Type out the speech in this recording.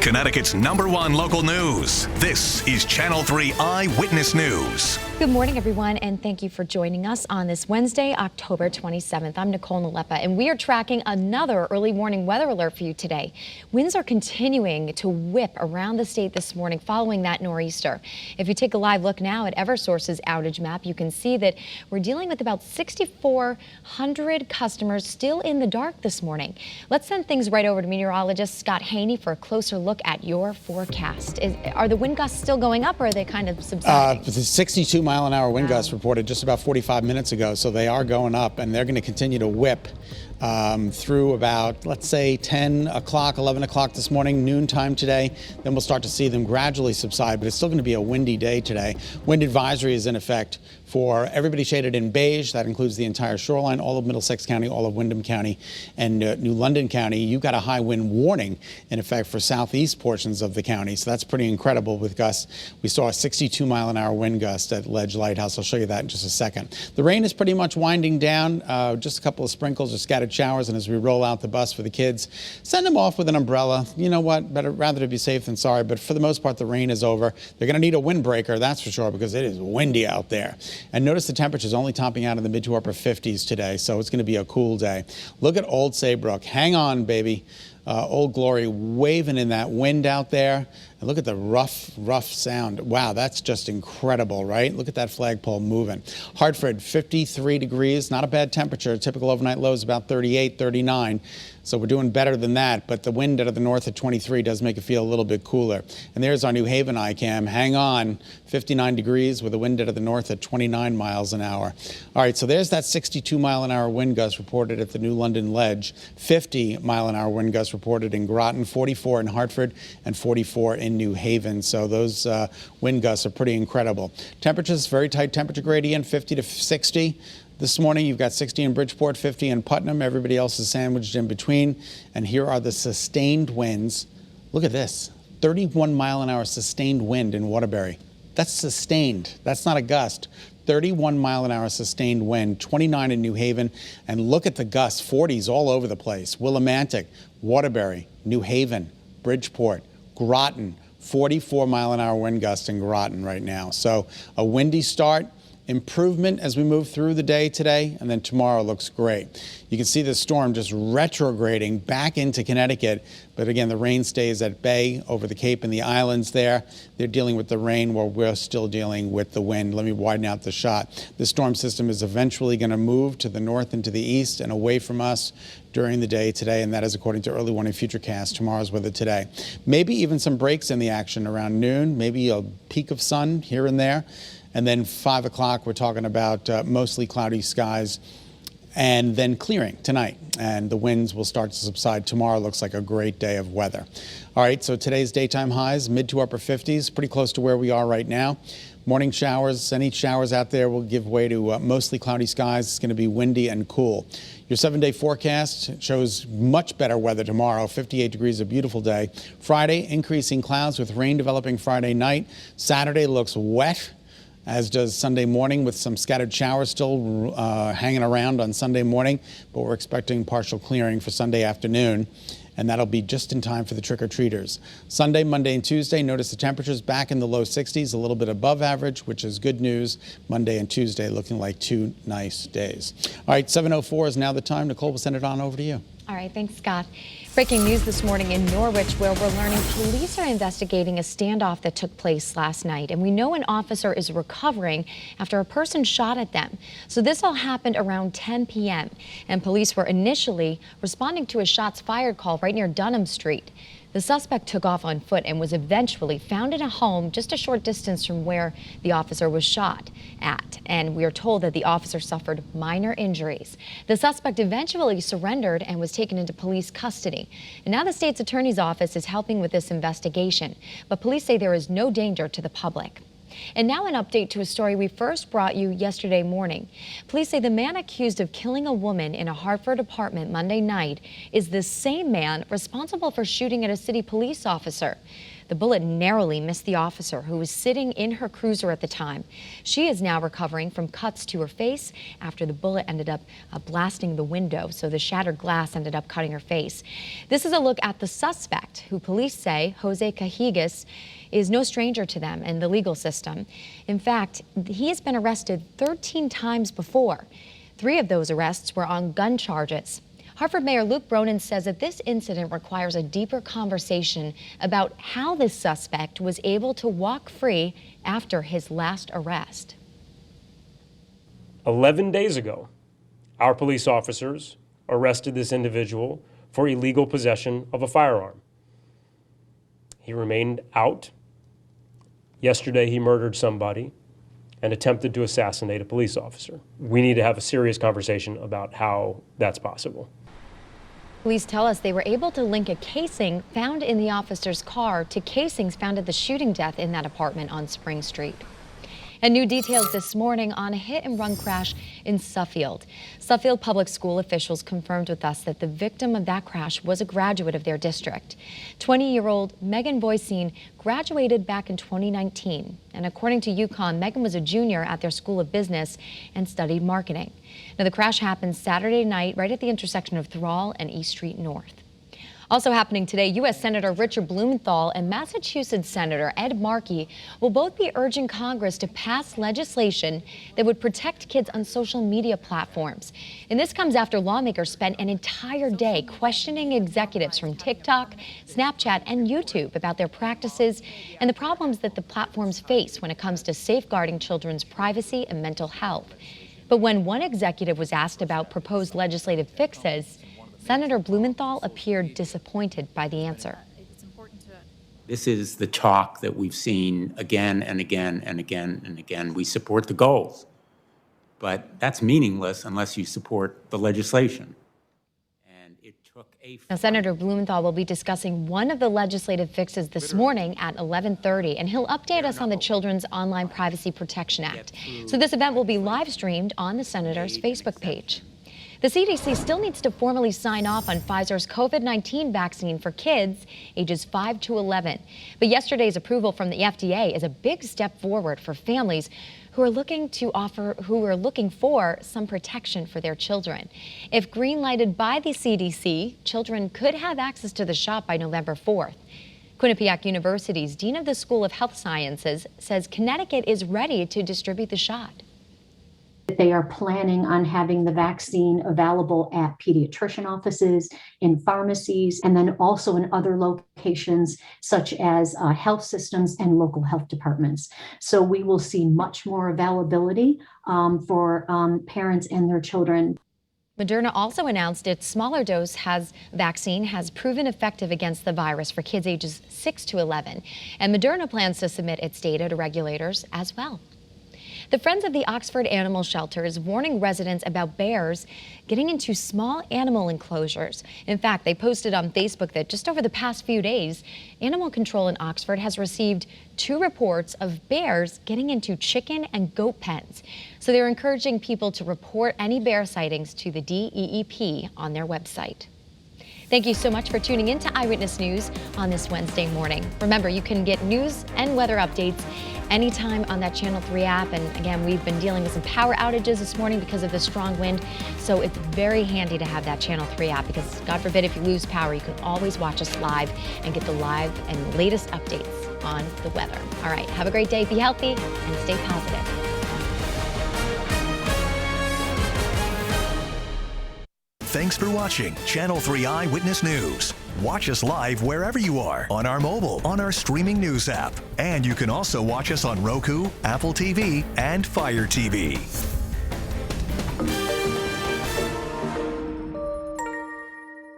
Connecticut's #1 local news. This is Channel 3 Eyewitness News. Good morning, everyone, and thank you for joining us on this Wednesday, October 27th. I'm Nicole Nalepa, and we are tracking another early morning weather alert for you today. Winds are continuing to whip around the state this morning following that nor'easter. If you take a live look now at Eversource's outage map, you can see that we're dealing with about 6,400 customers still in the dark this morning. Let's send things right over to meteorologist Scot Haney for a closer look at your forecast. Are the wind gusts still going up, or are they kind of subsiding? The 62-mile-an-hour wind gusts reported just about 45 minutes ago, so they are going up, and they're going to continue to whip through about, let's say, 10 o'clock, 11 o'clock this morning, noontime today. Then we'll start to see them gradually subside, but it's still going to be a windy day today. Wind advisory is in effect for everybody shaded in beige. That includes the entire shoreline, all of Middlesex County, all of Windham County, and New London County. You've got a high wind warning in effect for southeast portions of the county, so that's pretty incredible with gusts. We saw a 62-mile-an-hour wind gust at Ledge Lighthouse. I'll show you that in just a second. The rain is pretty much winding down, just a couple of sprinkles or scattered showers, and as we roll out the bus for the kids, send them off with an umbrella. You know what, rather to be safe than sorry, but for the most part, the rain is over. They're going to need a windbreaker, that's for sure, because it is windy out there. And notice the temperatures only topping out in the mid to upper 50s today, so it's going to be a cool day. Look at Old Saybrook. Hang on, baby. Old Glory waving in that wind out there. And look at the rough sound. Wow, that's just incredible, right? Look at that flagpole moving. Hartford, 53 degrees, not a bad temperature. Typical overnight low is about 38, 39. So we're doing better than that, but the wind out of the north at 23 does make it feel a little bit cooler. And there's our New Haven ICAM. Hang on, 59 degrees with a wind out of the north at 29 miles an hour. All right, so there's that 62-mile-an-hour wind gust reported at the New London Ledge, 50-mile-an-hour wind gust reported in Groton, 44 in Hartford, and 44 in New Haven. So those wind gusts are pretty incredible. Temperatures, very tight temperature gradient, 50 to 60. This morning, you've got 60 in Bridgeport, 50 in Putnam. Everybody else is sandwiched in between. And here are the sustained winds. Look at this, 31-mile-an-hour sustained wind in Waterbury. That's sustained. That's not a gust. 31-mile-an-hour sustained wind, 29 in New Haven. And look at the gusts, 40s all over the place. Willimantic, Waterbury, New Haven, Bridgeport, Groton, 44-mile-an-hour wind gusts in Groton right now. So a windy start. Improvement as we move through the day today, and then tomorrow looks great. You can see the storm just retrograding back into Connecticut, but again, the rain stays at bay over the Cape and the islands there. They're dealing with the rain while we're still dealing with the wind. Let me widen out the shot. The storm system is eventually going to move to the north and to the east and away from us during the day today, and that is according to early warning futurecast. Tomorrow's weather today. Maybe even some breaks in the action around noon, maybe a peak of sun here and there. And then 5 o'clock, we're talking about mostly cloudy skies and then clearing tonight. And the winds will start to subside. Tomorrow looks like a great day of weather. All right, so today's daytime highs, mid to upper 50s, pretty close to where we are right now. Morning showers, any showers out there will give way to mostly cloudy skies. It's going to be windy and cool. Your 7-day forecast shows much better weather tomorrow. 58 degrees, a beautiful day. Friday, increasing clouds with rain developing Friday night. Saturday looks wet, as does Sunday morning, with some scattered showers still hanging around on Sunday morning, but we're expecting partial clearing for Sunday afternoon, and that'll be just in time for the trick-or-treaters. Sunday, Monday, and Tuesday, notice the temperatures back in the low 60s, a little bit above average, which is good news. Monday and Tuesday looking like two nice days. All right, 7:04 is now the time. Nicole, we'll send it on over to you. All right, thanks, Scott. Breaking news this morning in Norwich, where we're learning police are investigating a standoff that took place last night. And we know an officer is recovering after a person shot at them. So this all happened around 10 p.m. And police were initially responding to a shots fired call right near Dunham Street. The suspect took off on foot and was eventually found in a home just a short distance from where the officer was shot at. And we are told that the officer suffered minor injuries. The suspect eventually surrendered and was taken into police custody. And now the state's attorney's office is helping with this investigation. But police say there is no danger to the public. And now an update to a story we first brought you yesterday morning. Police say the man accused of killing a woman in a Hartford apartment Monday night is the same man responsible for shooting at a city police officer. The bullet narrowly missed the officer who was sitting in her cruiser at the time. She is now recovering from cuts to her face after the bullet ended up blasting the window, so the shattered glass ended up cutting her face. This is a look at the suspect, who police say, Jose Cajigas, is no stranger to them and the legal system. In fact, he has been arrested 13 times before. 3 of those arrests were on gun charges. Hartford Mayor Luke Bronin says that this incident requires a deeper conversation about how this suspect was able to walk free after his last arrest. 11 days ago, our police officers arrested this individual for illegal possession of a firearm. He remained out. Yesterday, he murdered somebody and attempted to assassinate a police officer. We need to have a serious conversation about how that's possible. Police tell us they were able to link a casing found in the officer's car to casings found at the shooting death in that apartment on Spring Street. And new details this morning on a hit-and-run crash in Suffield. Suffield Public School officials confirmed with us that the victim of that crash was a graduate of their district. 20-year-old Megan Boycine graduated back in 2019. And according to UConn, Megan was a junior at their School of Business and studied marketing. Now, the crash happened Saturday night right at the intersection of Thrall and East Street North. Also happening today, U.S. Senator Richard Blumenthal and Massachusetts Senator Ed Markey will both be urging Congress to pass legislation that would protect kids on social media platforms. And this comes after lawmakers spent an entire day questioning executives from TikTok, Snapchat, and YouTube about their practices and the problems that the platforms face when it comes to safeguarding children's privacy and mental health. But when one executive was asked about proposed legislative fixes, Senator Blumenthal appeared disappointed by the answer. This is the talk that we've seen again and again and again and again. We support the goals, but that's meaningless unless you support the legislation. And it took a... Now, Senator Blumenthal will be discussing one of the legislative fixes this morning at 11:30, and he'll update us on the Children's Online Privacy Protection Act. So this event will be live streamed on the senator's Facebook page. The CDC still needs to formally sign off on Pfizer's COVID-19 vaccine for kids ages 5 to 11. But yesterday's approval from the FDA is a big step forward for families who are looking for some protection for their children. If green-lighted by the CDC, children could have access to the shot by November 4th. Quinnipiac University's Dean of the School of Health Sciences says Connecticut is ready to distribute the shot. They are planning on having the vaccine available at pediatrician offices, in pharmacies, and then also in other locations such as health systems and local health departments. So we will see much more availability for parents and their children. Moderna also announced its smaller dose vaccine has proven effective against the virus for kids ages 6 to 11. And Moderna plans to submit its data to regulators as well. The Friends of the Oxford Animal Shelter is warning residents about bears getting into small animal enclosures. In fact, they posted on Facebook that just over the past few days, Animal Control in Oxford has received 2 reports of bears getting into chicken and goat pens. So they're encouraging people to report any bear sightings to the DEEP on their website. Thank you so much for tuning in to Eyewitness News on this Wednesday morning. Remember, you can get news and weather updates anytime on that Channel 3 app. And again, we've been dealing with some power outages this morning because of the strong wind. So it's very handy to have that Channel 3 app because, God forbid, if you lose power, you can always watch us live and get the live and latest updates on the weather. All right, have a great day, be healthy, and stay positive. Thanks for watching Channel 3 Eyewitness News. Watch us live wherever you are on our mobile, on our streaming news app. And you can also watch us on Roku, Apple TV, and Fire TV.